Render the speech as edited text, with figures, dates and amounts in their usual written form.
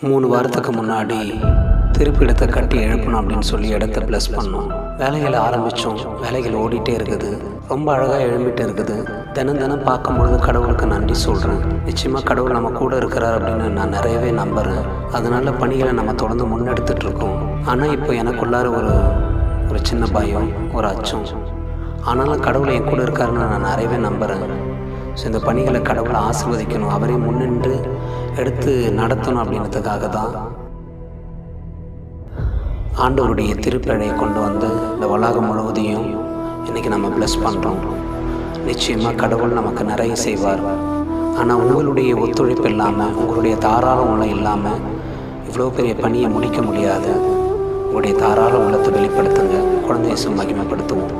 3 வாரத்துக்கு முன்னாடி திருப்பிடத்தை கட்டி எழுப்பணும் அப்படின்னு சொல்லி இடத்த ப்ளஸ் பண்ணோம். வேலைகளை ஆரம்பித்தோம். வேலைகள் ஓடிட்டே இருக்குது. ரொம்ப அழகாக எழும்பிட்டு இருக்குது. தினம் தினம் பார்க்கும்பொழுது கடவுளுக்கு நன்றி சொல்கிறேன். நிச்சயமாக கடவுள் நம்ம கூட இருக்கிறார் அப்படின்னு நான் நிறையவே நம்புகிறேன். அதனால் பணிகளை நம்ம தொடர்ந்து முன்னெடுத்துட்ருக்கோம். ஆனால் இப்போ எனக்குள்ளார ஒரு சின்ன பயம், ஒரு அச்சம். ஆனாலும் கடவுள் என் கூட இருக்காருன்னு நான் நிறையவே நம்புகிறேன். ஸோ இந்த பணிகளை கடவுளை ஆசீர்வதிக்கணும், அவரே முன்னின்று எடுத்து நடத்தணும் அப்படின்றதுக்காக தான் ஆண்டவருடைய திருப்பேழையை கொண்டு வந்து இந்த உலகம் முழுவதையும் இன்றைக்கி நம்ம ப்ளஸ் பண்ணுறோம். நிச்சயமாக கடவுள் நமக்கு நிறைய செய்வார். ஆனால் உங்களுடைய ஒத்துழைப்பு இல்லாமல், உங்களுடைய தாராள உள்ளம் இல்லாமல் இவ்வளோ பெரிய பணியை முடிக்க முடியாது. உங்களுடைய தாராள உள்ளத்தை வெளிப்படுத்துங்க. குழந்தை இயேசு மகிமைப்படுத்துவோம்.